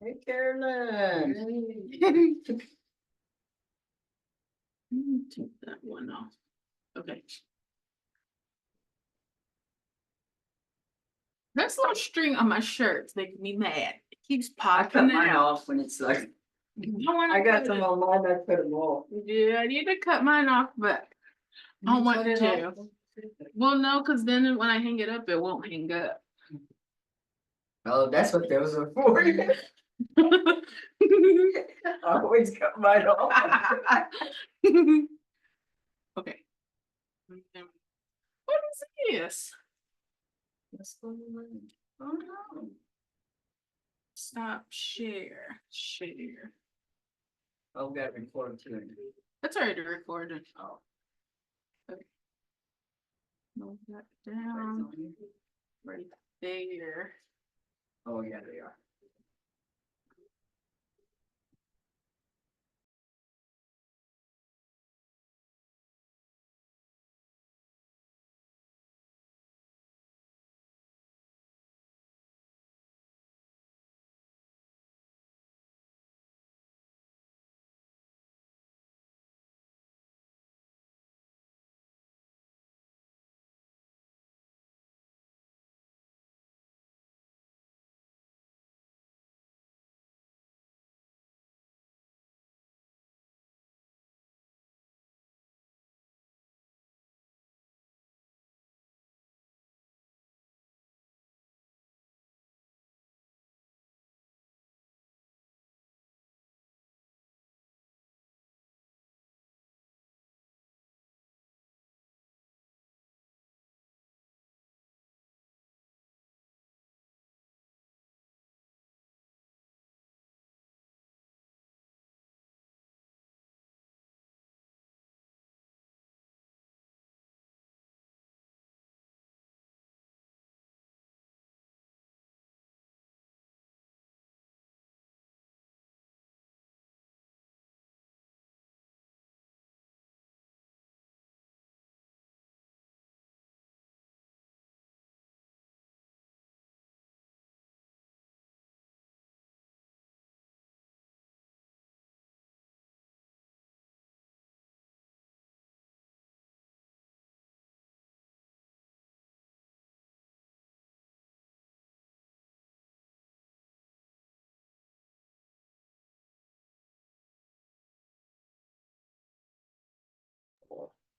Hey, Carolyn. Take that one off. Okay. This little string on my shirt's making me mad. It keeps I popping cut mine out. off when it's like, I I got some on mine, I cut them off. Yeah, I need to cut mine off, but I don't want to. Well, no, because then when I hang it up, it won't hang up. Oh, that's what those are for. I always cut mine off. Okay. What is this? Oh, no. Stop share. Share. Oh, we got to record too. That's already recorded. Oh. Okay. Move that down right there. Oh, yeah, they are.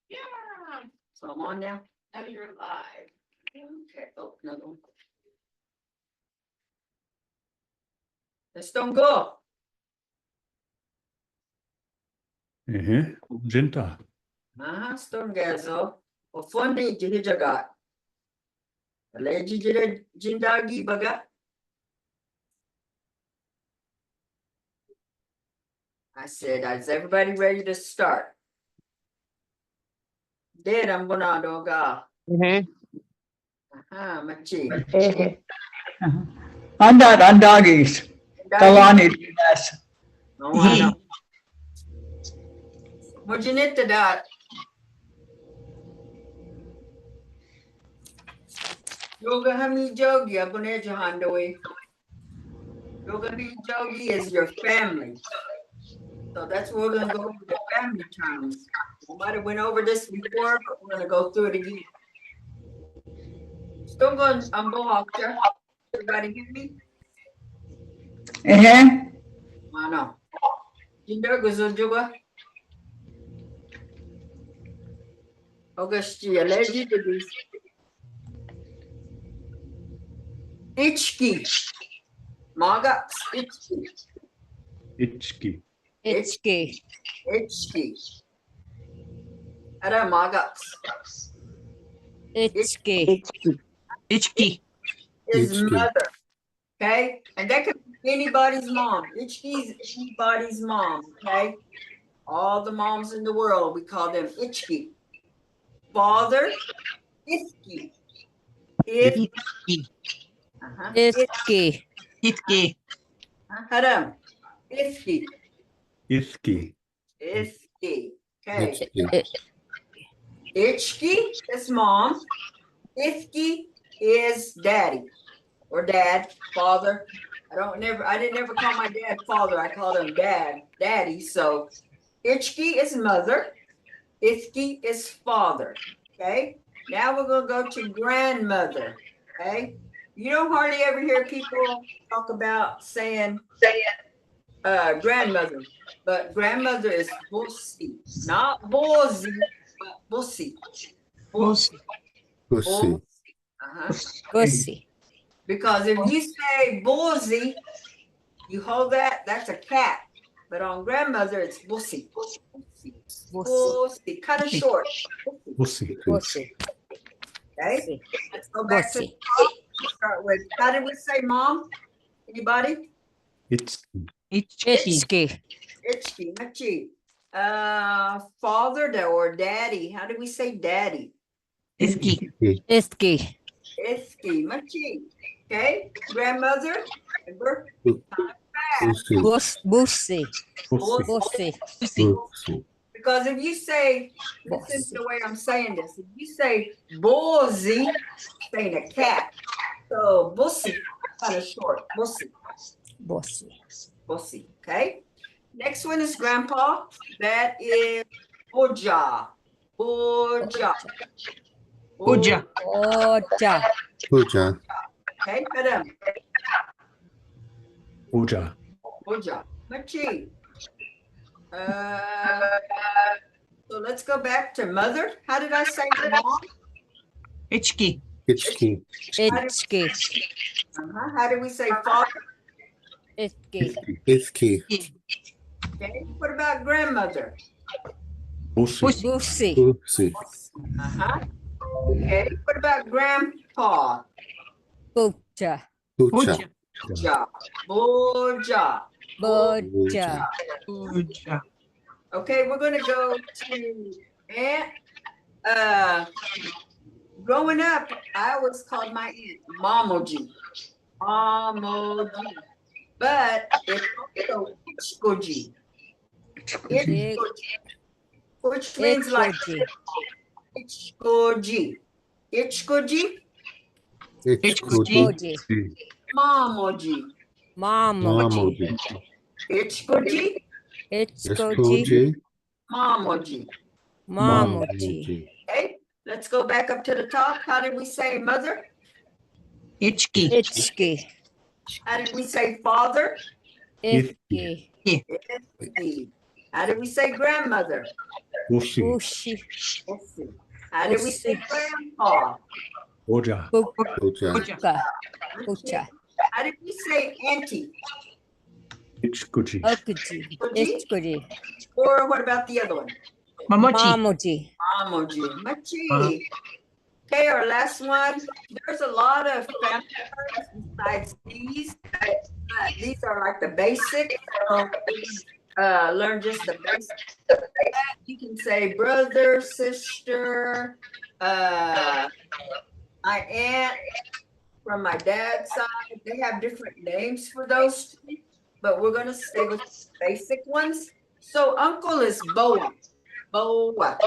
Yeah. So I'm on now? Now you're live. Okay, oh, another one. Estonkon. Jinta. Stongazo. Ofundi jihijagat. Leji jire jindagi baga. I said, is everybody ready to start? Then I'm gonna doga. Machi. Andad andagis. Kalani dinas. No, I know. Mujinita dat. Yoga hami jogi abune jahandawi. Yoga hami jogi is your family. So that's what we're gonna go over the family terms. We might have went over this before, but we're gonna go through it again. Still going, I'm Bohawker. Everybody hear me? I know. Jinder Guzujuba. Augusti, alleged to be Ichki. Maga Ichki. Ichki. Ichki. Ichki. Ada Maga. Ichki. Ichki. His Ichki. mother. Okay? And that could be anybody's mom. Ichki's anybody's mom. Okay? All the moms in the world, we call them Ichki. Father, Ifki. Ifki. Ichki. Ifki. Haram. Ifki. Iski. Ifki. Okay. Ichki. Ichki is mom. Ifki is daddy or dad, father. I didn't ever call my dad father. I called him daddy. So Ichki is mother. Iski is father. Okay. Now we're gonna go to grandmother. Okay. You don't hardly ever hear people talk about saying grandmother, but grandmother is Bosi, not Bozi, but Bosi. Pussy. Pussy. Pussy. Because if you say Bozi, you hold that, that's a cat. But on grandmother, it's Bosi. Bosi. Cut it short. Pussy. Pussy. Okay. Let's go back to Pussy. start with. How did we say mom? Anybody? Itchy. Itchy. Ichki, Machi. Father or daddy. How do we say daddy? Iski. Iski. Iski, Machi. Okay. Grandmother. Remember? Pussy. Bussy. Pussy. Bussy. Pussy. Because if you say, listen to the way I'm saying this, if you say Bozi, saying a cat. So Bussy, kind of short. Bussy. Bussy. Bussy. Okay. Next one is grandpa. That is Boja. Boja. Puja. Oja. Puja. Okay, madam. Puja. Boja. Machi. So let's go back to mother. How did I say mom? Ichki. Itchy. Itchy. How do we say father? Itchy. Itchy. Okay. What about grandmother? Pussy. Bussy. Pussy. Okay. What about grandpa? Puja. Puja. Puja. Boja. Boja. Puja. Okay, we're gonna go to aunt. Growing up, I always called my aunt Mamoji. Mamoji. But it's also Ichkoji. Ichkoji. Which means like Ichkoji. Ichkoji. Itchkoji. Moji. Mamoji. Mamoji. Ichkoji. Itchkoji. Mamoji. Mamoji. Okay, let's go back up to the top. How did we say mother? Ichki. Itchki. How did we say father? Itchy. Ichki. How did we say grandmother? Pussy. Bushy. How did we say grandpa? Puja. Puja. Puja. Puja. How did we say auntie? Itchkoji. Okuji. Itchkoji. Or what about the other one? Mamochi. Mamoji. Mamoji. Machi. Okay, our last one. There's a lot of family terms besides these. These are like the basic. So, learn just the basics. You can say brother, sister, my aunt from my dad's side. They have different names for those two, but we're gonna stay with basic ones. So uncle is Boa. Boa.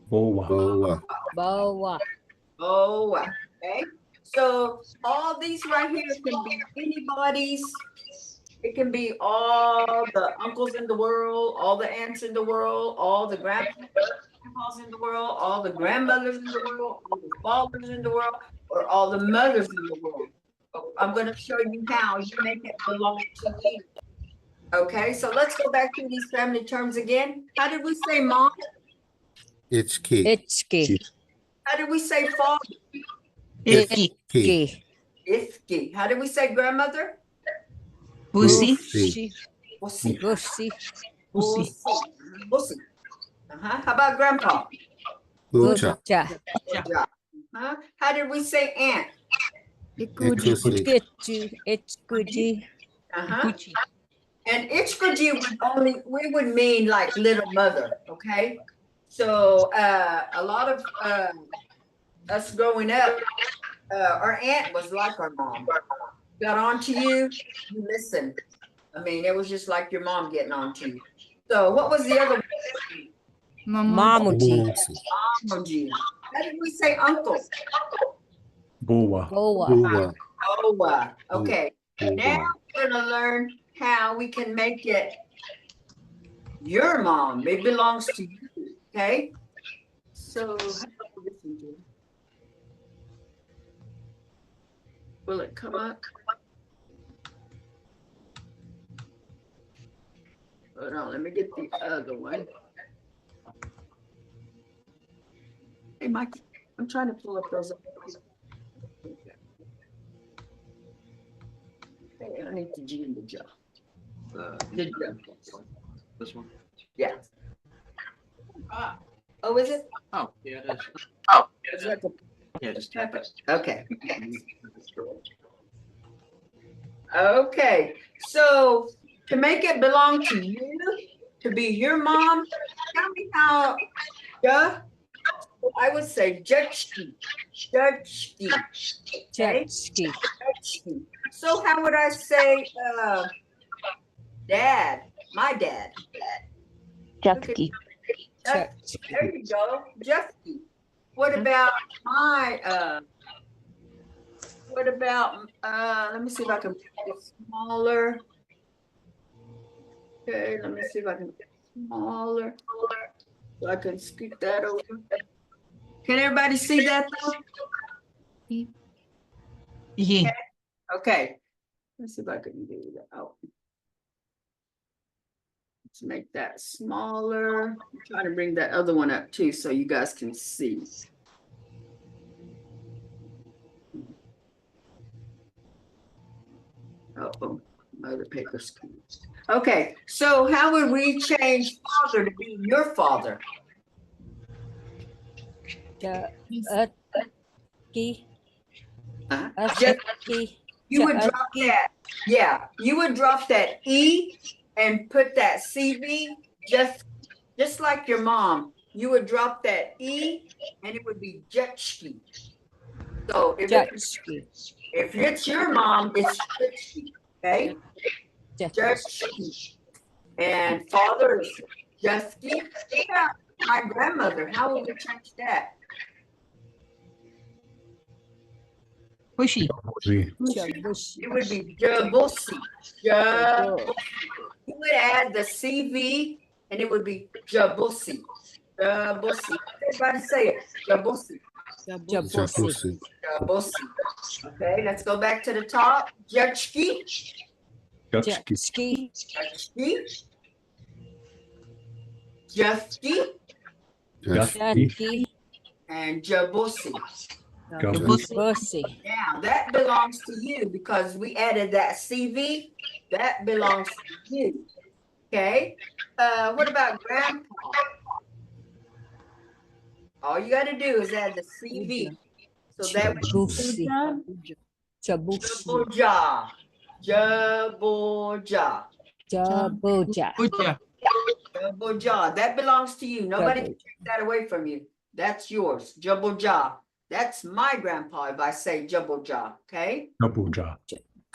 Boa. Boa. Boa. Okay. So all these right here can be anybody's. It can be all the uncles in the world, all the aunts in the world, all the grandpas in the world, all the grandmothers in the world, all the fathers in the world, or all the mothers in the world. I'm going to show you how you make it belong to you. Okay, so let's go back to these family terms again. How did we say mom? Itchy. Itchki. How did we say father? Ichki. Itchki. Iski. How did we say grandmother? Pussy. Bushy. Bussi. Bushy. Pussy. Bussi. How about grandpa? Puja. Puja. How did we say aunt? Itchkuji. Itchkuji. Puchi. And Ichkoji we would mean like little mother, okay? So a lot of us growing up, our aunt was like our mom. Got on to you, you listened. I mean, it was just like your mom getting on to you. So what was the other one? Mamoji. Mamoji. How did we say uncle? Boa. Boa. Boa. Boa. Okay. Now we're gonna learn how we can make it your mom. It belongs to you, okay? So how do we listen to it? Will it come up? Hold on, let me get the other one. Hey, Mike, I'm trying to pull up those. Hey, I need the G and the J. The J. This one? Yeah. Oh, is it? Oh, yeah, it is. Is that the- Yeah, just tap it. Okay. Okay, so to make it belong to you, to be your mom, tell me how, I would say judgski. Okay? Jetski. Judgski. So how would I say, dad, my dad? Jetski. Jetski. There you go, Jeffy. What about my, let me see if I can make it smaller. Okay, let me see if I can make it smaller. So I can scoot that over. Can everybody see that though? Yeah. Okay, let's see if I can do that. Oh. Let's make that smaller. I'm trying to bring that other one up too, so you guys can see. Oh, my other paper screen. Okay, so how would we change father to be your father? Jetski. Uh-huh. Jetski. You would drop Jetski. that, yeah, you would drop that E and put that CV, just like your mom. You would drop that E and it would be Jetski. So Jetski. if it's your mom, it's Jetski, okay? Jetski. Jetski. And father is Jetski. Yeah, my grandmother, how would we change that? Pushy. Jabushi. It would be Jabusi. Jabusi. You would add the CV and it would be Jabusi. Jabusi. Everybody say it. Jabusi. Jabusi. Jabusi. Okay, let's go back to the top. Jetski. Jetski. Jetski. Jetski. Jetski. And Jabusi. Jabusi. Now that belongs to you because we added that CV. That belongs to you. Okay. What about grandpa? All you got to do is add the CV. So that Jabusi. Jabusi. Jaboja. Jaboja. Jaboja. Puja. Jaboja. That belongs to you. Nobody can take that away from you. That's yours. Jaboja. That's my grandpa if I say Jaboja. Okay. Jabuja.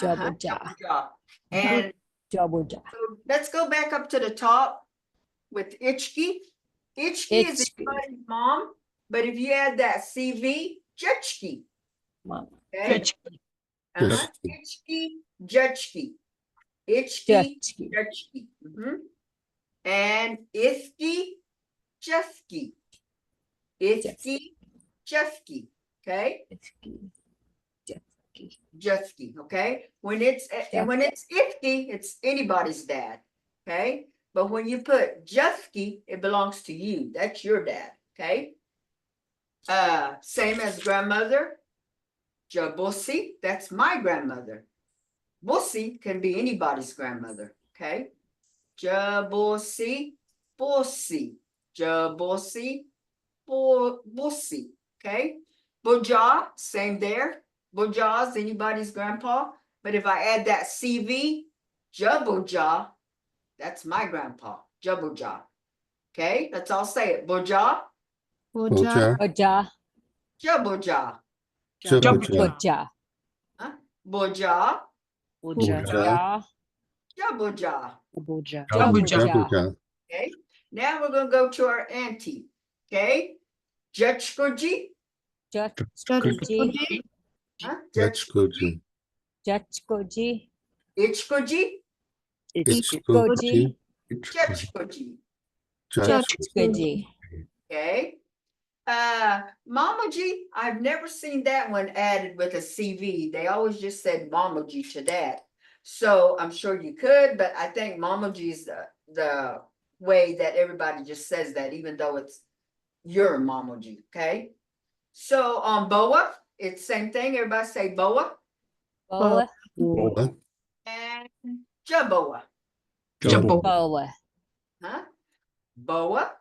Uh-huh, Jaboja. Jaboja. And Jaboja. so let's go back up to the top with Ichki. Ichki is Ichki. anybody's mom, but if you add that CV, Jetchki. Mom. Okay. Uh-huh. Ichki, Jetchki. Ichki, Jetski. Jetchki. And Iski, Jeffki. Iski, Jeffki. Okay. Jetski. Jetski. Okay. When it's Ifki, it's anybody's dad. Okay. But when you put Jeffki, it belongs to you. That's your dad. Okay. Same as grandmother. Jabusi, that's my grandmother. Busi can be anybody's grandmother. Okay. Jabusi, Busi. Jabusi, Busi. Okay. Buja, same there. Buja is anybody's grandpa. But if I add that CV, Jabuja, that's my grandpa. Jabuja. Okay, let's all say it. Buja, Boja. Boja. Jabuja. Boja. Buja, Boja. Jabuja. Jabuja. Okay, now we're gonna go to our auntie. Okay, Jetchkoji. Jetski. Huh? Jetchkoji. Jetskoji. Ichkoji, Ichkoji. Jechkoji. Judgekoji. Okay. Mamaji, I've never seen that one added with a CV. They always just said Mamaji to that. So I'm sure you could, but I think Mamaji is the way that everybody just says that, even though it's your Mamaji, okay? So on Boa, it's same thing. Everybody say Boa Boa. Boa. and Jaboa. Jumbo. Boa. Huh? Boa,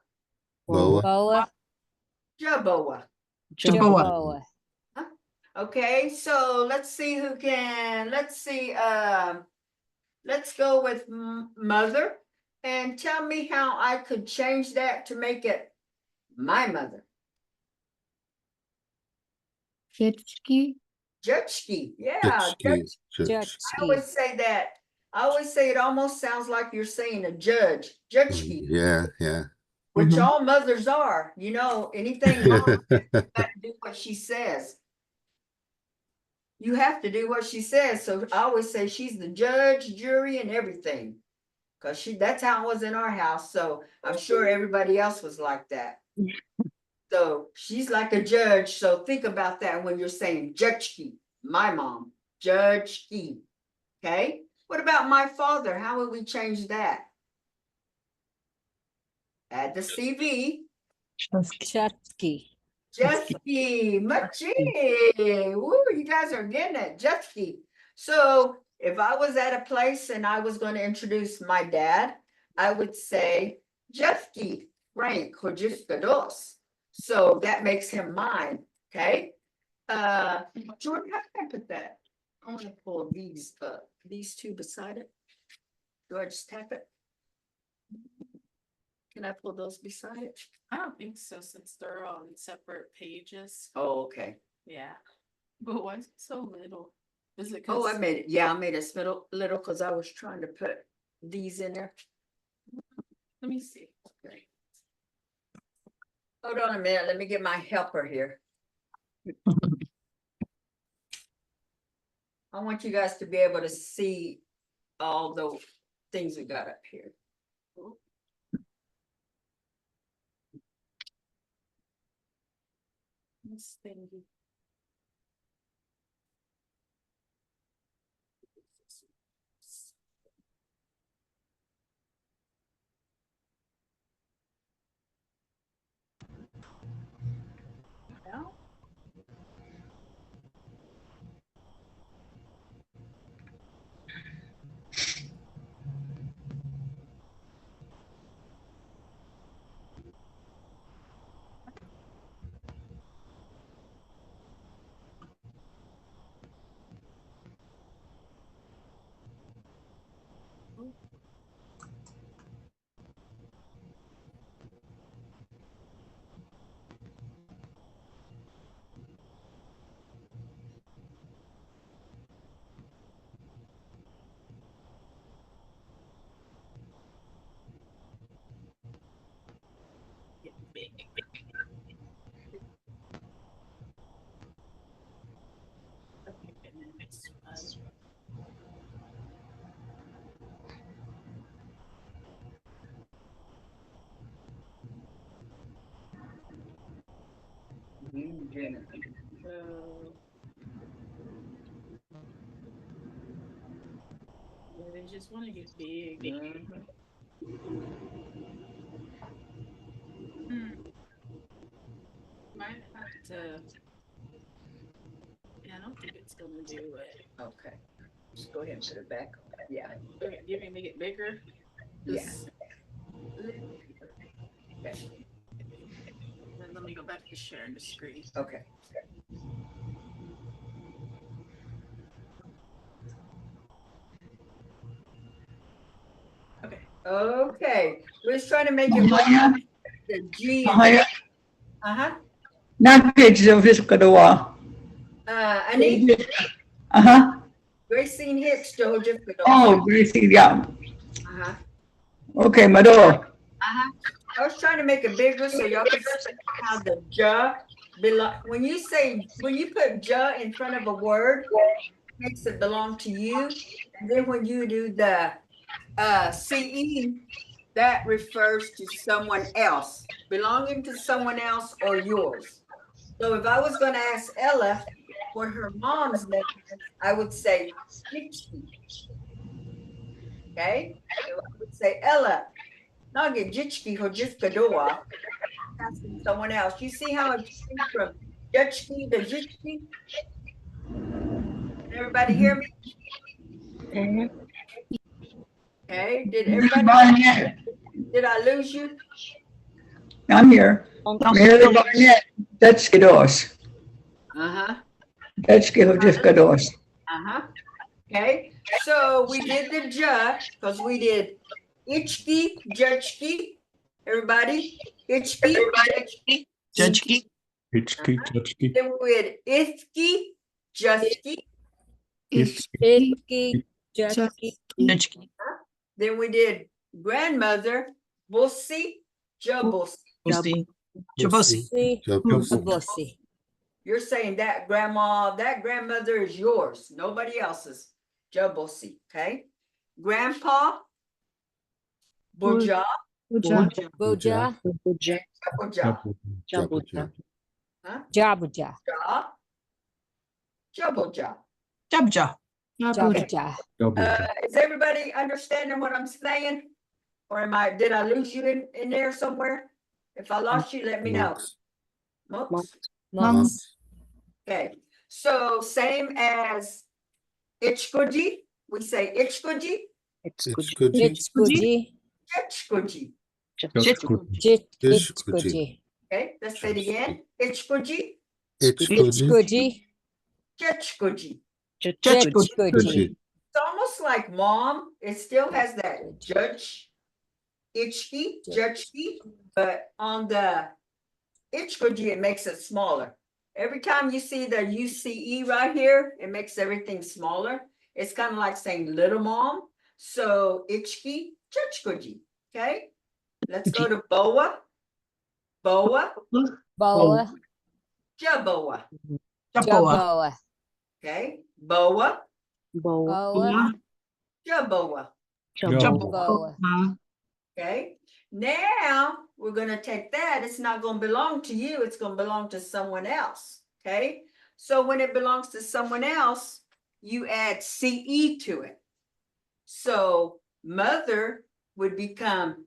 Boa. Boa. Jaboa. Jaboa. Boa. Okay, so let's see who can, let's go with mother and tell me how I could change that to make it my mother. Judgeki. Judgeki, yeah. Judge. I Judge. always say that. I always say it almost sounds like you're saying a judge, judgeki, Yeah, yeah. which Mhm. all mothers are. You know, anything mom says, you got to do what she says. You have to do what she says. So I always say she's the judge, jury, and everything. Because that's how it was in our house. So I'm sure everybody else was like that. So she's like a judge. So think about that when you're saying judgeki, my mom, judgeki. Okay. What about my father? How would we change that? Add the CV. Chutki. Jetski, Machi. Woo, you guys are getting it. Jetski. So if I was at a place and I was going to introduce my dad, I would say Jetski, Frank, Hojiskados. So that makes him mine. Okay. Jordan, how can I put that? I want to pull these two beside it. Do I just tap it? Can I pull those beside it? I don't think so, since they're on separate pages. Oh, okay. Yeah. But why is it so little? Is it Oh, I because made it. Yeah, I made it little because I was trying to put these in there. let me see. Okay. Hold on a minute. Let me get my helper here. I want you guys to be able to see all the things we got up here. This thingy. Now? Get big. Okay, and then this one. So. Yeah, they just want to get big. Might have to. Yeah, I don't think it's gonna do it. Okay. Just go ahead and put it back. Yeah. Okay, you want me to get bigger? Yeah. Just- Okay. Then let me go back to sharing the screen. Okay. Okay. Okay. We're just trying to make it Mahaya. the G. Mahaya. Uh-huh. Naked of Kadoa. Ani, Uh-huh. Gracine Hicks, Georgia. Oh, Gracie, yeah. Uh-huh. Okay, Mado. Uh-huh. I was trying to make it bigger so y'all can see how the ja when you put ja in front of a word, makes it belong to you. And then when you do the CE, that refers to someone else, belonging to someone else or yours. So if I was going to ask Ella what her mom's name is, I would say Jichki. Okay? So I would say Ella, Nage Jichki Hojiskadoa, asking someone else. You see how it changed from Jichki to Jichki? Everybody hear me? Okay, did everybody, Barnett, did I lose you? I'm here. Mary Barnett, Detskidos. Uh-huh, Detskidos. uh-huh. Okay, so we did the because we did Ichki, Judgki. Everybody, Ichki, Judgki. Judgeki. Hitchki, Then we had Iski, Justki. Itki, Jutki, Judgeki. Then we did grandmother, Bussi, Jabussi. Bosi. Jabosi. Si, Jabos. Abosi. You're saying that grandmother is yours, nobody else's. Jabussi, okay? Grandpa, Boja, Boja, Boja, Jabuja. huh? Jabuja, Ja, Jaboja. Jabja. Jabuja. Is everybody understanding what I'm saying? Or did I lose you in there somewhere? If I lost you, let me know. Mooks? Mums, Okay, so same as Ichkuji, we say Ichkuji, Jitskuji, Ichkuji. Jitskuji, Okay, let's say it again. Ichkuji, Jitskuji, Ichkuji. Jitskuji. It's almost like mom. It still has that judge, Ichki, Judgeki, but on the Ichkuji, it makes it smaller. Every time you see the UCE right here, it makes everything smaller. It's kind of like saying little mom. So Ichki, Judgekuji. Okay, let's go to Boa. Boa, Boa, Jaboa. Jaboa. Jaboa, Okay, Boa, Boa, Jaboa. Jaboa. Okay, now we're going to take that. It's not going to belong to you. It's going to belong to someone else. Okay, so when it belongs to someone else, you add CE to it. So mother would become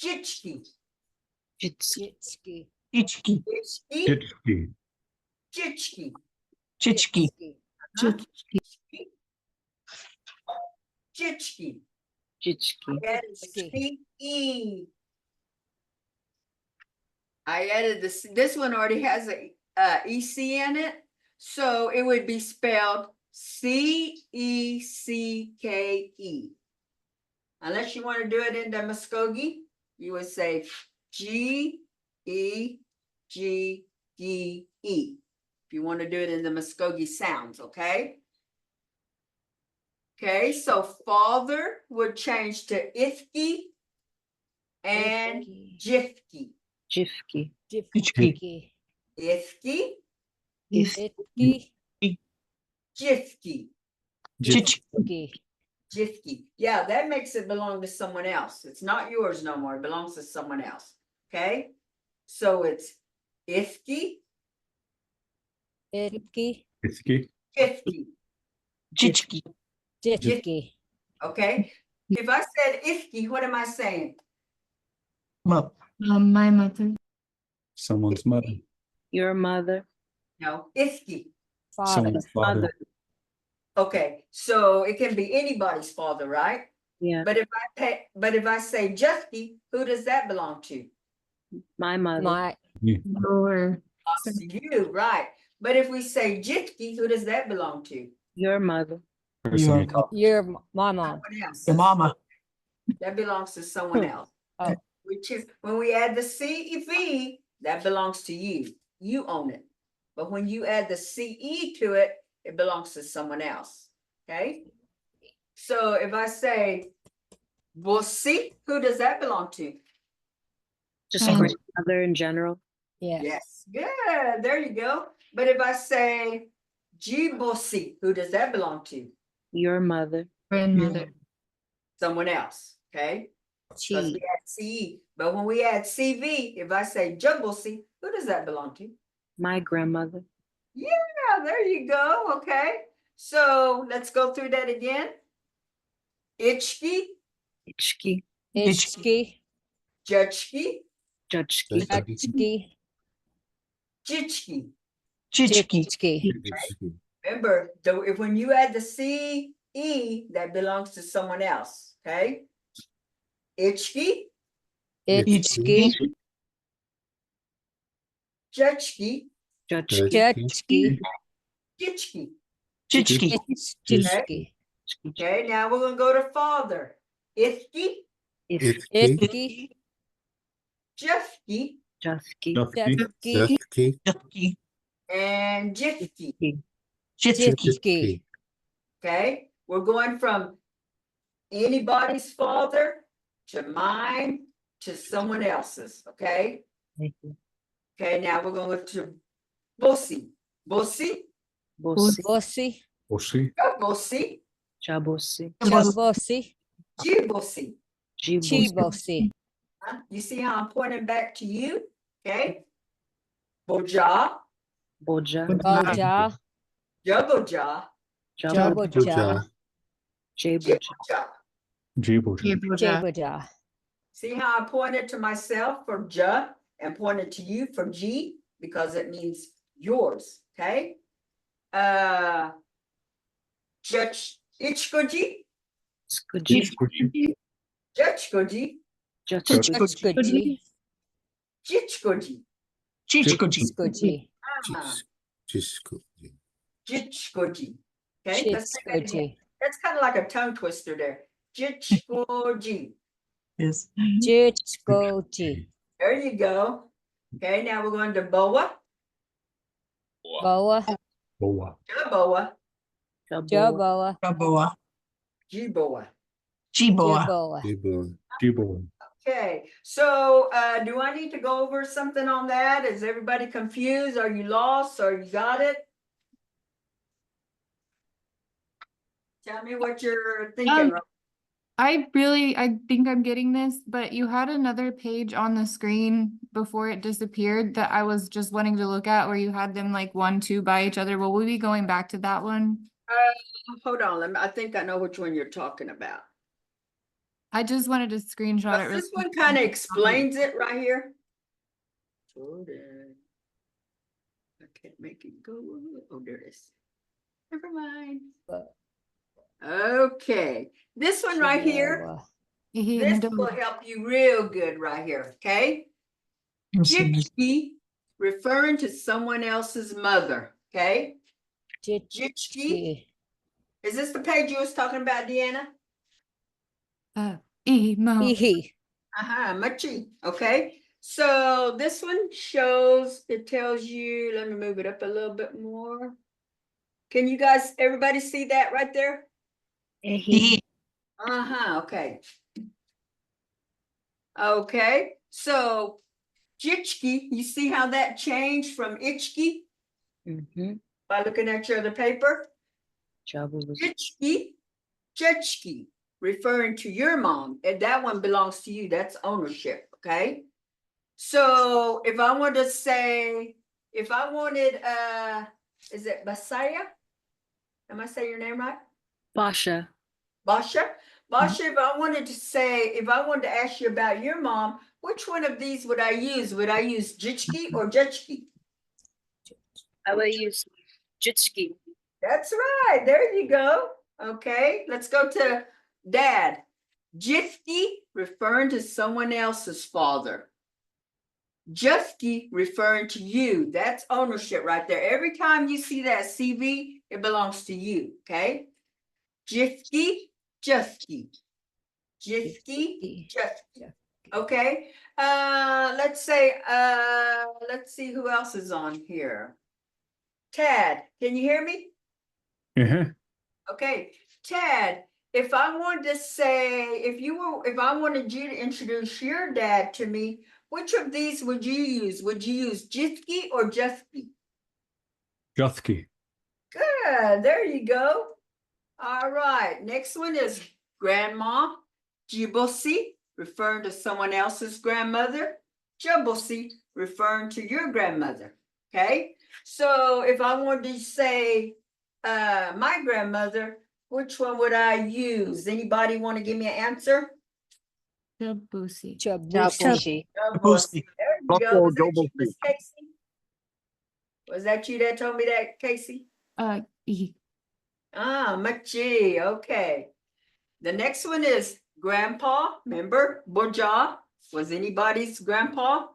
Jichki. Jitski, Ichki. Jichki, Jichki. Chichki. Jichki. Jitski, CE. I added this. This one already has a EC in it, so it would be spelled CECKE. Unless you want to do it in the Muskogee, you would say GEGGE. If you want to do it in the Muskogee sounds, okay? Okay, so father would change to Ifki and Jifki. Jifki, Jifki. Ifki, Itki, Jifki, Chichki. Jifki. Yeah, that makes it belong to someone else. It's not yours no more. It belongs to someone else. Okay? So it's Ifki, Itki, Jifki. Chichki. Jitki, Okay? If I said Ifki, what am I saying? Mom. My mother. Someone's mother. your mother, No, Ifki. father, Someone's father. Okay, so it can be anybody's father, right? yeah, But if I say Jifki, who does that belong to? my mother, Your You, right? But if we say Jifki, who does that belong to? your mother, Person you talk. my mom, Someone else. Your mama. That belongs to someone else. Oh. Which is when we add the CEV, that belongs to you. You own it. But when you add the CE to it, it belongs to someone else. Okay? So if I say Bosi, who does that belong to? just Um, grandmother in general, yeah, Yes. Good. There you go. But if I say Jibosi, who does that belong to? Your mother. Grandmother. Someone else, okay? Because Chi. we add CE, but when we add CV, if I say Jibosi, who does that belong to? My grandmother. Yeah, there you go, okay? So let's go through that again. Ichki, Ichki. Ichki. Judgki, Judgki. Judgki. Jichki. Chichki. Remember, though, if when you add the CE, that belongs to someone else, okay? Ichki, Ichki. Judgki, Judgki. Judgki. Jichki. Chichki. Chichki. Okay, now we're gonna go to father. Ithki, Ichki. Jeffki, Judgki. Judgki. and Jifki. Chichki. Okay, we're going from anybody's father to mine to someone else's. Okay. Okay, now we're going to Bosi. Bosi, Bossi. Bossi. Oshi. Bosi, Jabossi. Bossi. Jibosi. Jibossi. Chibossi. You see how I'm pointing back to you? Okay. Boja, Boja. Boja. Jaboja, Jaboja. Jeboja. Jiboja. Jibo. Jaboja. See how I pointed to myself for Ja and pointed to you for G because it means yours, okay? Judge Ichkoji, Skuji. Judgekoji, Judgki. Jichkoji, Chichkoji. Chichkoji. Jichkoji. Okay, let's say that again. Chichkoji. That's kind of like a tongue twister there. Jichkoji. Yes. Chichkoji. There you go. Okay, now we're going to Boa, Boa. Boa. Jaboa, Jaboa. Jaboa. Jiboa. Jiboa. Jibo. Okay, so do I need to go over something on that? Is everybody confused? Are you lost or you got it? Tell me what you're thinking. I think I'm getting this, but you had another page on the screen before it disappeared that I was just wanting to look at where you had them like 1, 2 by each other. Will we be going back to that one? Hold on, I think I know which one you're talking about. I just wanted to screenshot it. This one kind of explains it right here. Jordan. I can't make it go. Oh, there it is. Never mind. Okay, this one right here, this will help you real good right here, okay? Jichki, referring to someone else's mother, okay? Jichki. Is this the page you was talking about, Deanna? Emo. Ihi. Machi, okay? So this one shows, it tells you, let me move it up a little bit more. Can you guys, everybody see that right there? Ihi. Okay. Okay, so Jichki, you see how that changed from Ichki by looking at your other paper? Jichki, Jechki, referring to your mom, and that one belongs to you. That's ownership, okay? So if I want to say, if I wanted, is it Basaya? Am I saying your name right? Basha. Basha? Basha, if I wanted to say, if I wanted to ask you about your mom, which one of these would I use? Would I use Jichki or Jechki? I will use Jitski. That's right. There you go. Okay, let's go to Dad. Jifki, referring to someone else's father. Jufki, referring to you. That's ownership right there. Every time you see that CV, it belongs to you. Okay. Jifki, Jufki. Jifki, Jufki. Okay. Let's see who else is on here. Tad, can you hear me? Okay, Tad, if I wanted to say, if I wanted you to introduce your dad to me, which of these would you use? Would you use Jifki or Jufki? Juthki. Good, Yeah, there you go. All right, next one is grandma, Jibosi, referring to someone else's grandmother. Jabosi, referring to your grandmother. Okay, so if I wanted to say my grandmother, which one would I use? Anybody want to give me an answer? Jabusi. Chabushi. Jabosi. There you go. Was that you, Jabosi. Miss Casey? Was that you that told me that, Casey? Ihi. Ah, Machi, okay. The next one is grandpa, remember, Boja was anybody's grandpa.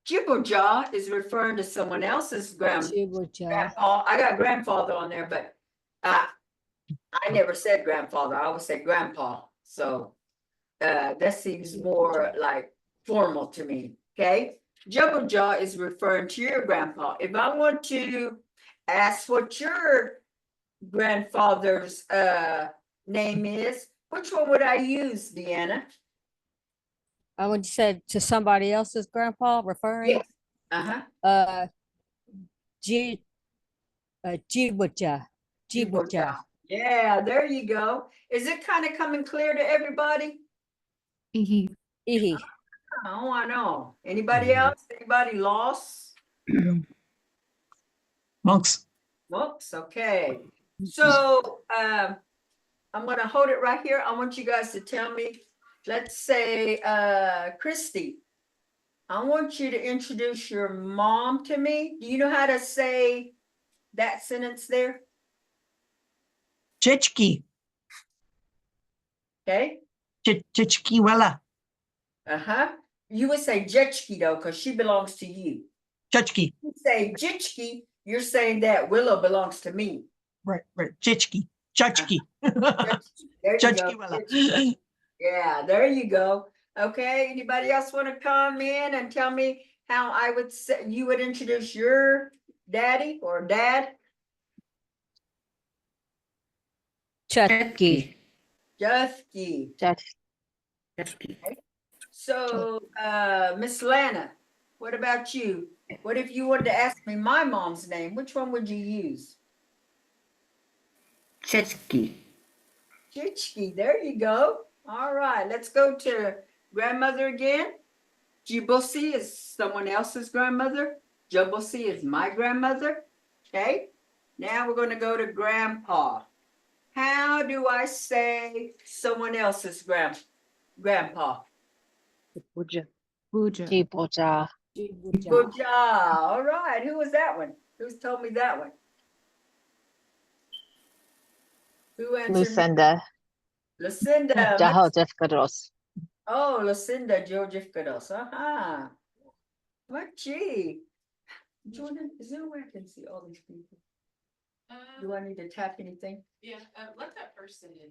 Jiboja is referring to someone else's Chibucha. grandpa. I got grandfather on there, but I never said grandfather, I always say grandpa. So that seems more like formal to me, okay? Jiboja is referring to your grandpa. If I want to ask what your grandfather's name is, which one would I use, Deanna? When you said to somebody else's grandpa referring, Yes. Uh-huh. G, Jibucha. Jibucha. Yeah, there you go. Is it kind of coming clear to everybody? Ihi. Ihi. Oh, I know. Anybody else? Anybody lost? Monks. Whoops, okay. So I'm gonna hold it right here. I want you guys to tell me, let's say Christy, I want you to introduce your mom to me. Do you know how to say that sentence there? Chichki. Okay. Chichki Wella. Uh-huh. You would say Jetchki though, because she belongs to you. Chichki. You say Jitchki, you're saying that Willow belongs to me. Right. Chichki. Chachki. There you Chachki go. Wella. Yeah, there you go. Okay, anybody else want to come in and tell me how I would say, you would introduce your daddy or dad? Chutki. Jusky. So, Miss Lana, what about you? What if you wanted to ask me my mom's name? Which one would you use? Chechki. Chichki, there you go. All right, let's go to grandmother again. Jibosi is someone else's grandmother. Jobosi is my grandmother. Okay, now we're going to go to grandpa. How do I say someone else's grandpa? Buja. Buja. Jiboja. Good job. All right, who was that one? Who's told me that one? Who answered me? Lucinda. Lucinda. Jahojefkados. Oh, Lucinda Georgifkados. Aha. What gee? Jordan, is there a way I can see all these people? Do I need to tap anything? Yeah, let that person in.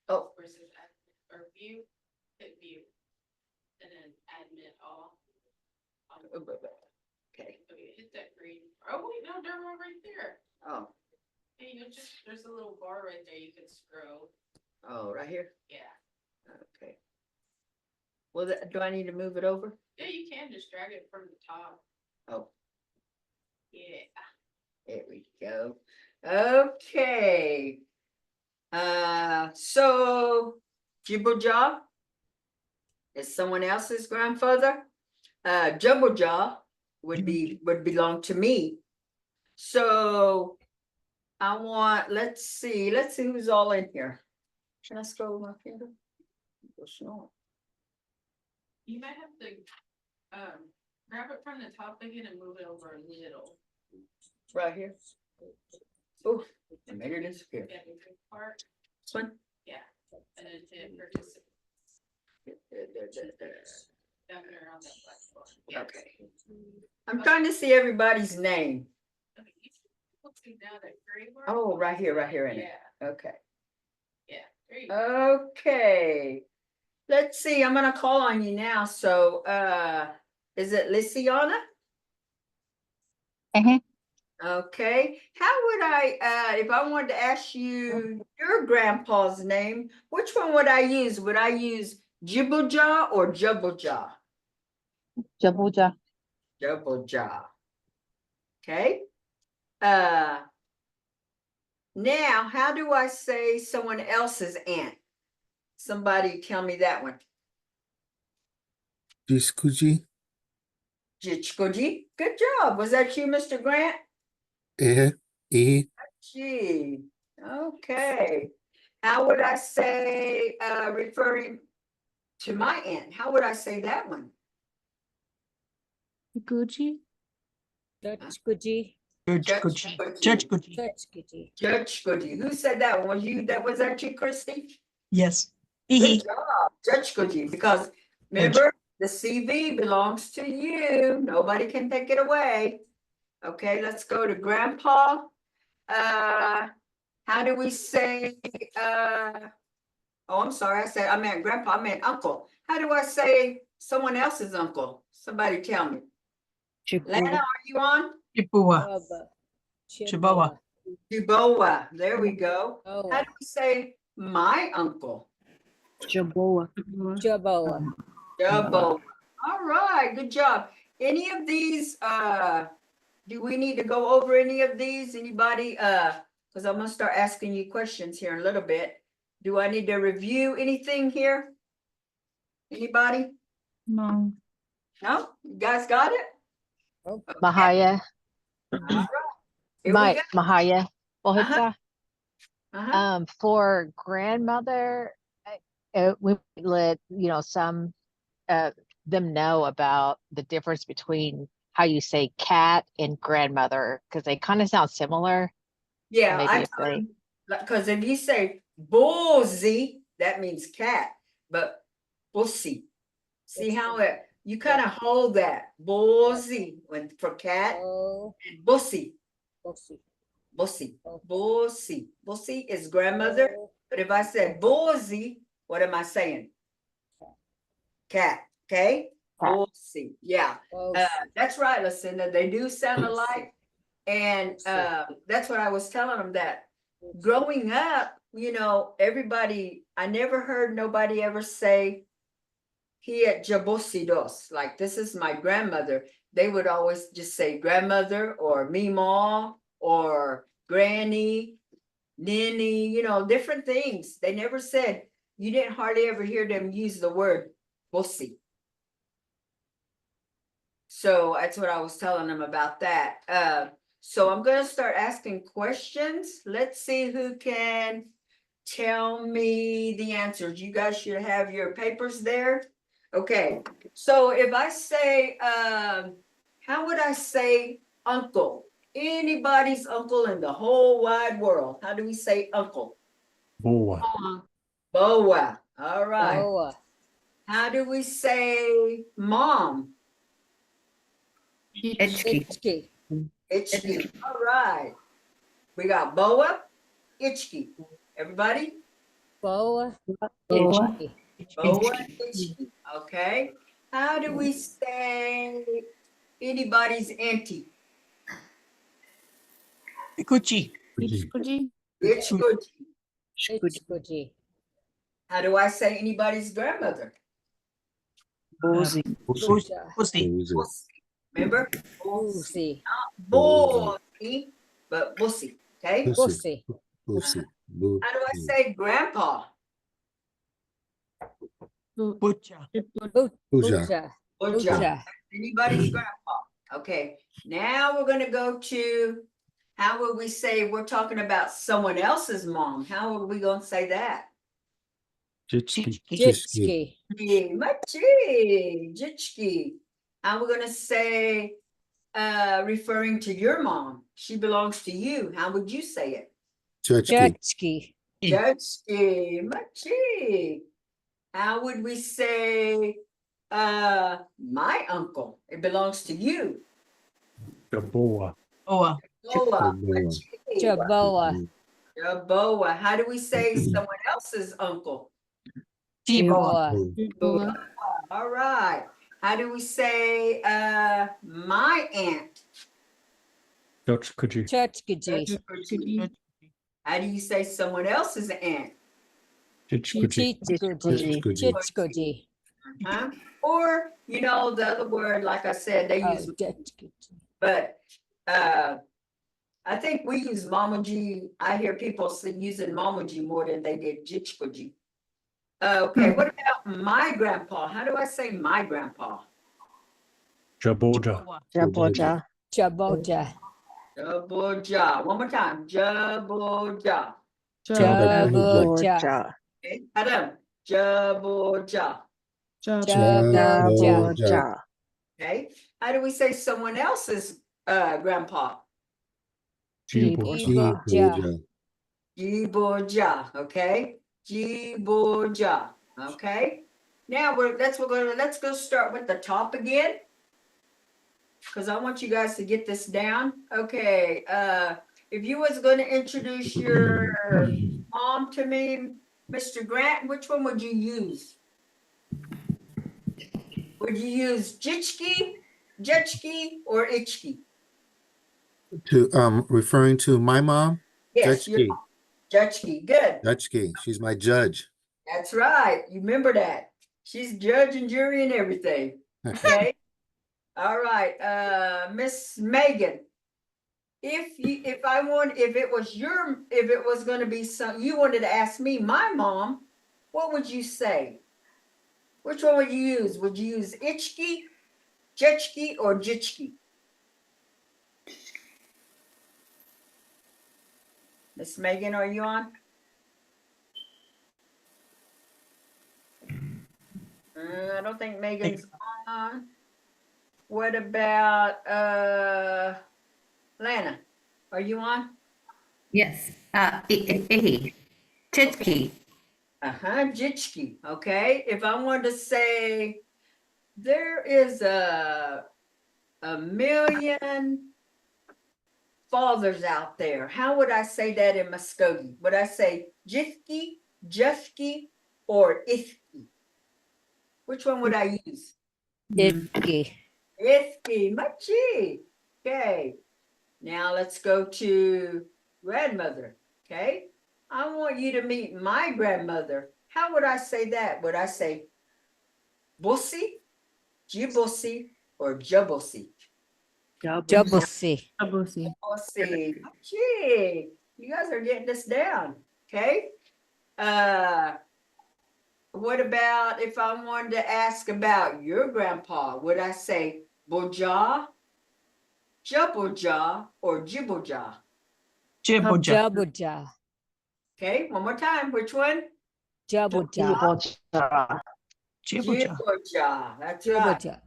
Oh, Versus admin or view, hit view. And then admit all. okay. Okay, hit that green. Oh, wait, no, they're all right there. Oh, Hey, you just, there's a little bar right there. You can scroll. oh, right here. Yeah. Okay. Well, do I need to move it over? Yeah, you can just drag it from the top. Oh, Yeah. there we go. Okay. So Jiboja is someone else's grandfather. Jumboja would belong to me. So I want, let's see who's all in here. Can I scroll with my finger? Go slow. You might have to grab it from the top again and move it over a little. Right here. Oh, I made it disappear. Yeah, the big part. This one? Yeah. And then hit participate down there on that black bar. Yeah. Okay. I'm trying to see everybody's name. Okay, you see now that gray bar? Oh, right here in it. Yeah, Okay. yeah. There you go. Okay. Let's see, I'm gonna call on you now. So is it Lysiana? Okay. How would I if I wanted to ask you your grandpa's name, which one would I use? Would I use Jiboja or Juboja? Jabuja. Juboja. Okay. Now, how do I say someone else's aunt? Somebody tell me that one. Diskuji. Jichkoji. Good job. Was that you, Mr. Grant? Gee, okay. How would I say, referring to my aunt? How would I say that one? Gucci? Judge Judge Judge Gucci. Judge Goody. Who said that one? Was you, was that you, Christy? Yes. Good job, Judge Goody, because remember, the CV belongs to you. Nobody can take it away. Okay, let's go to Grandpa. How do we say, oh, I'm sorry, I meant Grandpa, I meant uncle. How do I say someone else's uncle? Somebody tell me. Lana, are you on? Chipua. Chibawa. Duboa, there we go. How Jaboa. do we say my uncle? Jaboa. Jaboa. Jumbo. All right, good job. Any of these, do we need to go over any of these? Anybody, because I'm gonna start asking you questions here in a little bit. Do I need to review anything here? Anybody? No. No? You guys got it? Mahaya. All right. Here we go. Mahaya. Pohita. Uh-huh. For grandmother, we let, some, them know about the difference between how you say cat and grandmother, because they kind of sound similar. Yeah, Maybe I if tell they- them, because if you say bullsy, that means cat, but bussy. See how it, you kind of hold that, bullsy, when for cat, Oh, and bussy, Bossy. bussy, Oh. bussy. Bussy is grandmother, but if I said bullsy, what am I saying? Cat, okay? Cat. Bullsy, yeah. That's right, Lucinda, they do sound alike. And that's what I was telling them, that growing up, everybody, I never heard nobody ever say here Jabosidos, like this is my grandmother. They would always just say grandmother or Meemaw or granny, ninny, different things. They never said, you didn't hardly ever hear them use the word bossy. So that's what I was telling them about that. So I'm gonna start asking questions. Let's see who can tell me the answers. You guys should have your papers there. Okay, so if I say, how would I say uncle? Anybody's uncle in the whole wide world. How do we say uncle? Boa. Boa. All right. Boa. How do we say mom? Itchki. Itchki. All right. We got Boa, Itchki. Everybody? Boa. Boa. Itchki. Boa, Itchki. Okay. How do we say anybody's auntie? Gucci. Gucci? Itchkuchi. Itchkuchi. How do I say anybody's grandmother? Bozi. Busha. Pussy. Remember? Bussy. Bossy, but bussy. Okay. Bussy. How do I say grandpa? Butcha. Bucha. Bucha. Anybody's grandpa. Okay. Now we're gonna go to, how would we say we're talking about someone else's mom? How are we gonna say that? Jitski. Jitski. Machi, Jitski. How we're gonna say, referring to your mom? She belongs to you. How would you say it? Judgki. Judgki, Machi. How would we say, my uncle? It belongs to you. Boa. Oa. Boa, Jaboa. Boa. How do we say someone else's uncle? Chibawa. Boa. All right. How do we say, my aunt? Judgkuji. Churchkiji. How do you say someone else's aunt? Jitchkuji. Chitchkuji. Huh? Or, the other word, like I said, they use, Judgkiji. but, I think we use Mamaji. I hear people using Mamaji more than they did Jichkoji. Okay, what about my grandpa? How do I say my grandpa? Jaboja. Jaboja. Jaboja. Jaboja. One more time. Jaboja. Jaboja. Okay, Adam. Jaboja. Jaboja. Okay. How do we say someone else's grandpa? Jiboja. Jiboja. Jiboja. Okay. Jiboja. Okay. Now let's go start with the top again. Because I want you guys to get this down. Okay. If you was going to introduce your mom to me, Mr. Grant, which one would you use? Would you use Jichki, Jetchki, or Ichki? Referring to my mom? Yes, your Dutchki. mom. Jetchki. Good. Dutchki. She's my judge. That's right. You remember that. She's judge and jury and everything. Okay. All right. Miss Megan. If it was going to be you wanted to ask me, my mom, what would you say? Which one would you use? Would you use Ichki, Jetchki, or Jichki? Miss Megan, are you on? I don't think Megan's on. What about Lana? Are you on? Yes. Titki. Jichki. Okay. If I wanted to say there is a million fathers out there, how would I say that in Muskogee? Would I say Jifki, Jeffki, or Ifki? Which one would I use? Ifki. Ifki, Machi. Okay. Now let's go to grandmother. Okay. I want you to meet my grandmother. How would I say that? Would I say Bossi, Jibossi, or Jabosi? Jabosi. Bossi. Gee, you guys are getting this down. Okay. What about if I wanted to ask about your grandpa? Would I say Boja, Jaboja, or Jiboja? Jaboja. Jaboja. Okay, one more time. Which one? Jaboja. Jiboja. That's right.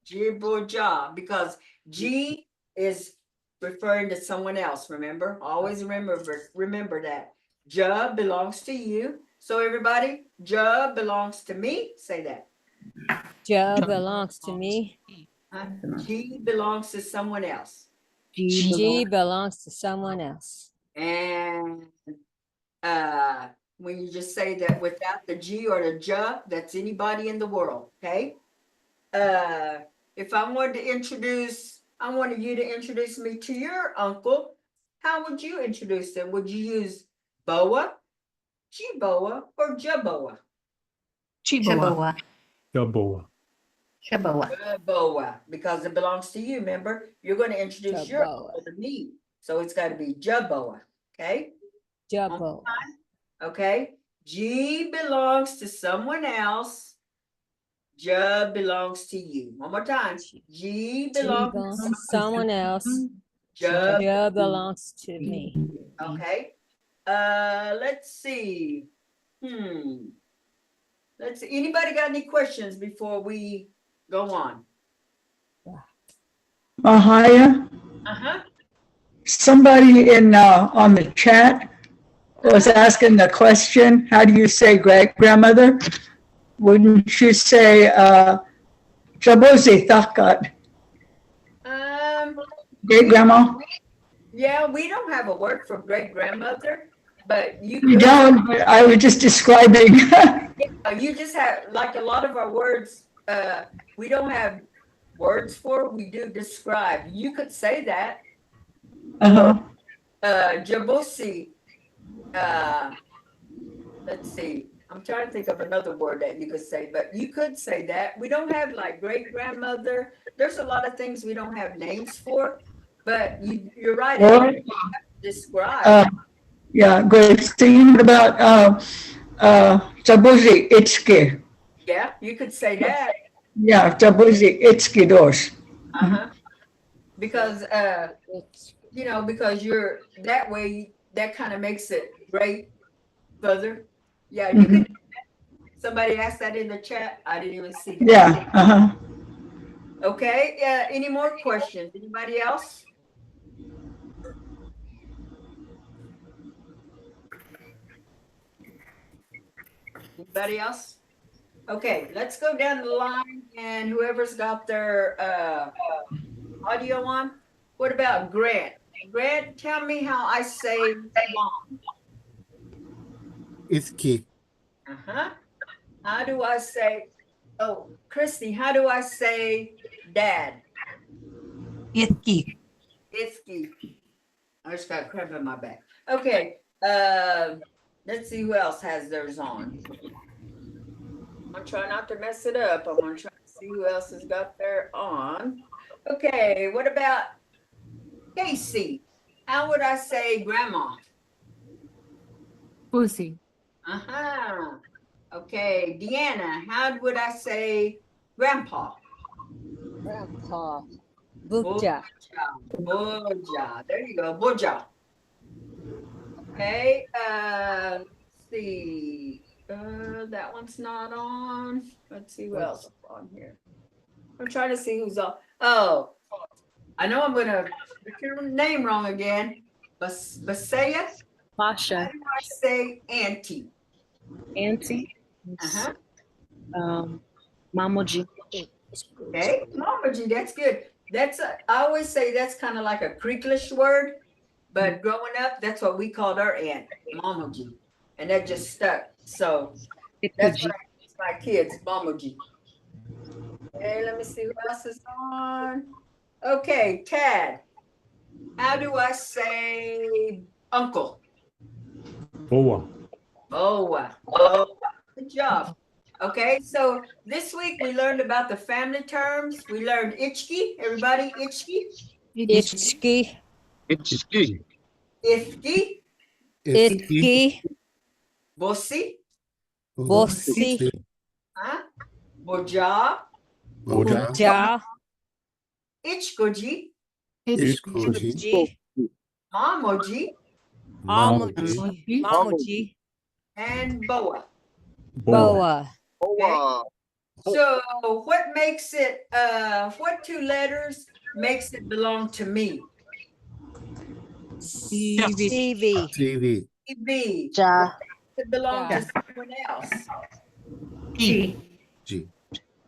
Jiboja. Because G is referring to someone else, remember? Always remember that. Ja belongs to you. So everybody, Ja belongs to me. Say that. Ja belongs to me. G belongs to someone else. G belongs to someone else. And when you just say that without the G or the Ja, that's anybody in the world, okay? If I wanted you to introduce me to your uncle, how would you introduce him? Would you use Boa, Chiboa, or Jaboa? Chiboa. Jaboa. Jaboa, because it belongs to you, remember? You're going to introduce your uncle to me. So it's got to be Jaboa, okay? Jabo. Okay? G belongs to someone else. Ja belongs to you. One more time. G belongs to someone else. Ja belongs to me. Okay. Let's see. Let's see. Anybody got any questions before we go on? Mahaya, somebody on the chat was asking the question, how do you say grandmother? Wouldn't you say Jabosi Thakat? Great grandma? Yeah, we don't have a word for great grandmother, but you don't, but I was just describing. You just have, like a lot of our words, we don't have words for, we do describe. You could say that. Jabosi, let's see. I'm trying to think of another word that you could say, but you could say that. We don't have like great grandmother. There's a lot of things we don't have names for. But you're right. Or, It describe. yeah, great. So what about, Jabozi Itsuki? Yeah, you could say that. Yeah, Jabozi Itsuki dos. Uh-huh. Because, you know, because you're that way, that kind of makes it great further. Yeah, you could. Somebody asked that in the chat. I didn't even see that. Yeah, uh-huh. Okay, any more questions? Anybody else? Anybody else? Okay, let's go down the line and whoever's got their audio on. What about Grant? Grant, tell me how I say mom. Iski. Uh-huh. How do I say, oh, Christy, how do I say dad? Itki. Iski. I just got a cramp in my back. Okay, let's see who else has theirs on. I'm gonna try not to mess it up. I'm gonna try to see who else has got their on. Okay, what about Casey? How would I say grandma? Pussy. Uh-huh. Okay, Deanna, how would I say grandpa? Grandpa. Buja. Boja. There you go, Boja. Okay, let's see. That one's not on. Let's see who else is on here. I'm trying to see who's on. Oh, I know I'm gonna get your name wrong again. Basaya? Masha. How do I say auntie? Auntie. Uh-huh. Mamoji. Okay, Mamaji, that's good. I always say that's kind of like a Creeklish word, but growing up, that's what we called our aunt, Mamaji. And that just stuck. So that's what I teach my kids, Mamaji. Okay, let me see who else is on. Okay, Tad. How do I say uncle? Boa. Oh, good job. Okay, so this week we learned about the family terms. We learned Ichki. Everybody, Ichki? Itchki. Itchki. Ifki. Itki. Bosi. Bossi. Huh? Boja. Buja. Ichkoji. Itchkoji. Mamoji. Mamoji. Mamoji. And Boa. Boa. Okay. So what makes it, what two letters makes it belong to me? CV. TV. B. Ja. It belongs Ja. to someone else. G. G.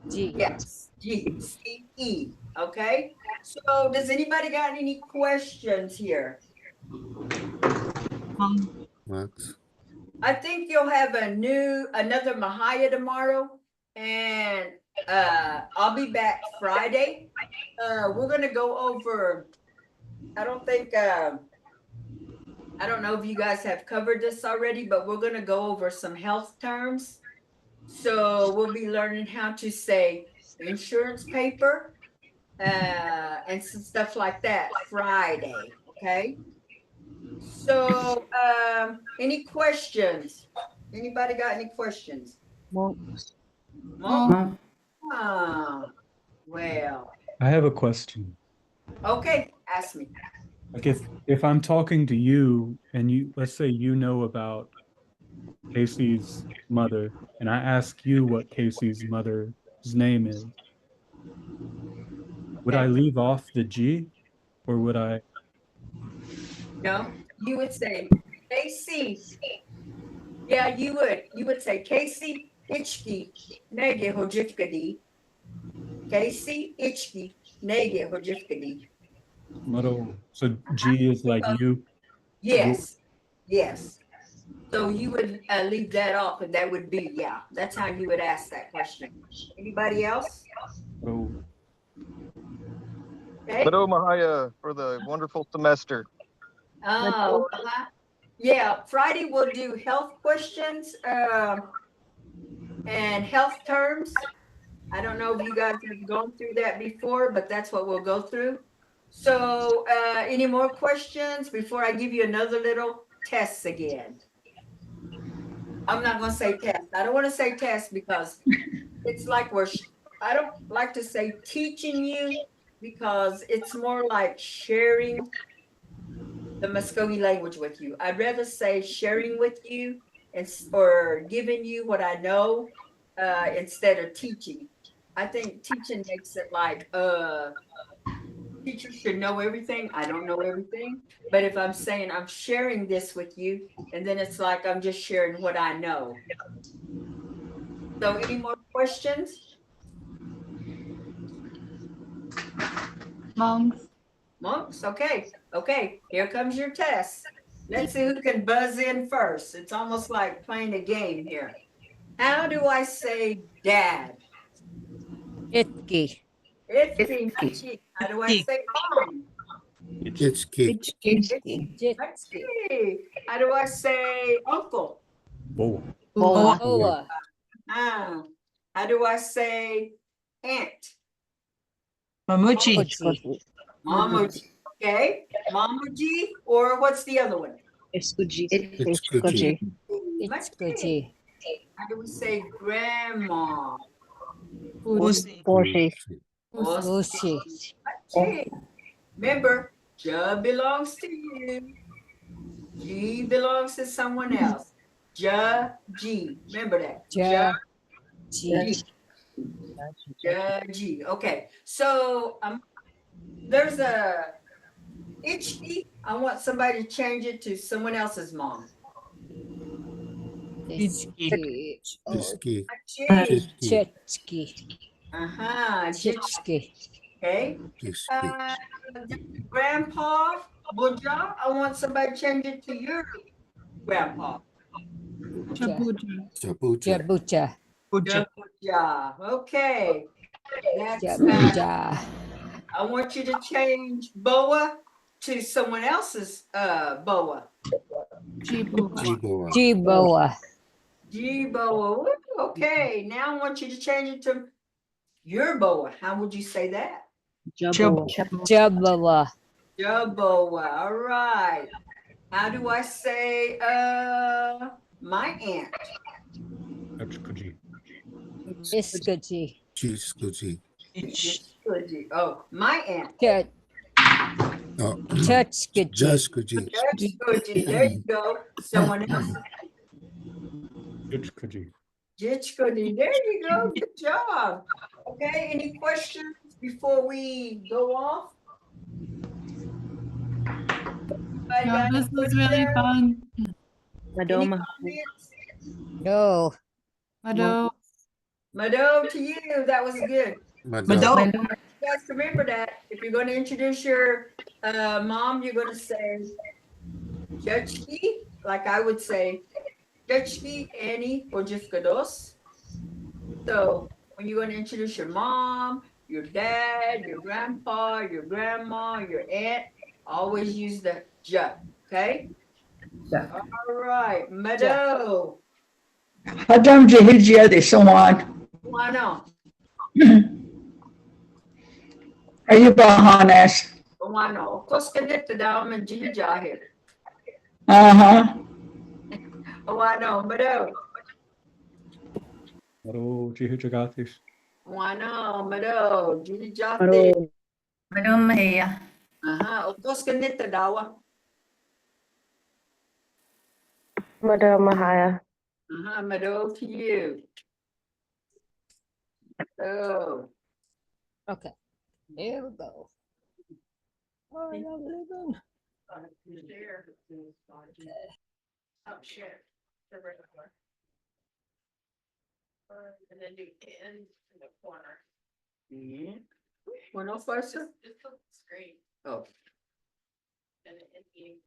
G. Yes, G, C-E, okay? So does anybody got any questions here? Max. I think you'll have another Mahaya tomorrow, and I'll be back Friday. We're gonna go over, I don't know if you guys have covered this already, but we're gonna go over some health terms. So we'll be learning how to say insurance paper, and some stuff like that Friday, okay? So, any questions? Anybody got any questions? Mo. Mo? Well, I have a question. okay, ask me. Like if I'm talking to you and let's say you know about Casey's mother, and I ask you what Casey's mother's name is, would I leave off the G, or would I? No, you would say Casey. Yeah, you would. You would say Casey Ichki Nege Hojifkadi. Casey Ichki Nege Hojifkadi. So G is like you? Yes, yes. So you would leave that off, and that would be, yeah, that's how you would ask that question. Anybody else? Oh. Okay. Hello, Mahaya, for the wonderful semester. Oh, yeah, Friday we'll do health questions and health terms. I don't know if you guys have gone through that before, but that's what we'll go through. So, any more questions before I give you another little test again? I'm not gonna say test. I don't wanna say test because it's like I don't like to say teaching you because it's more like sharing the Mvskoke language with you. I'd rather say sharing with you or giving you what I know instead of teaching. I think teaching makes it like teachers should know everything. I don't know everything. But if I'm saying I'm sharing this with you, and then it's like I'm just sharing what I know. So any more questions? Monks. Monks? Okay. Okay. Here comes your test. Let's see who can buzz in first. It's almost like playing a game here. How do I say dad? Itki. It's Machi. How do I say mom? It's key. Machi. How do I say uncle? Boa. Boa. Boa. Ah. How do I say aunt? Mamuchi. Mochi. Mamuji. Okay. Mamuji, or what's the other one? It's It's cookie. Itsukuchi. How do we say grandma? Usi. Forty. Osi. Uchi. Remember, J belongs to you. G belongs to someone else. J, G. Remember that. J, Ji. J, G. Okay. So there's a Itchy. I want somebody to change it to someone else's mom. Itki. It's key. Itchy. Chitski. Jitchy. Okay. It's Grandpa, Buja, I want somebody to change it to your grandpa. Chabuja. Chapucha. Jabucha. Buja. Okay. That's Jabuja. I want you to change Boa to someone else's Boa. Chibuba. Jiboa. Jiboa. G Boa. Okay. Now I want you to change it to your Boa. How would you say that? Jaboa. Boa. All right. How do I say my aunt? Achkuji. Iskuji. Cheese cookie. Oh, my aunt. Oh, Chutskiji. just cookie. There you go. Someone else. Ichkuji. Jitchkudi. There you go. Good job. Okay. Any questions before we go off? Anybody No, got any this was really questions? fun. Any comments? No. Mado. Mado, to you, that was good. Mado. You guys remember that if you're going to introduce your mom, you're going to say Jachki, like I would say Jachki, Annie, or Jifkados. So when you're going to introduce your mom, your dad, your grandpa, your grandma, your aunt, always use the J, okay? All right, Mado. Hadam Jahijia de Sawan. Why not? Are you Bahanas? Why not? Of course, connect the down and Jihija here. Uh-huh. Why not, Mado? Maro Chihujagatis. Why not, Mado? Jihija. Madam Mahaya. Of course, connect the dawa. Madam Mahaya. Mado, to you. Oh. Okay. Here we go. Oh, I love living. Oh, share. The regular. And then do in the corner. Yeah. One off, sir? Just the screen. Oh. And eating.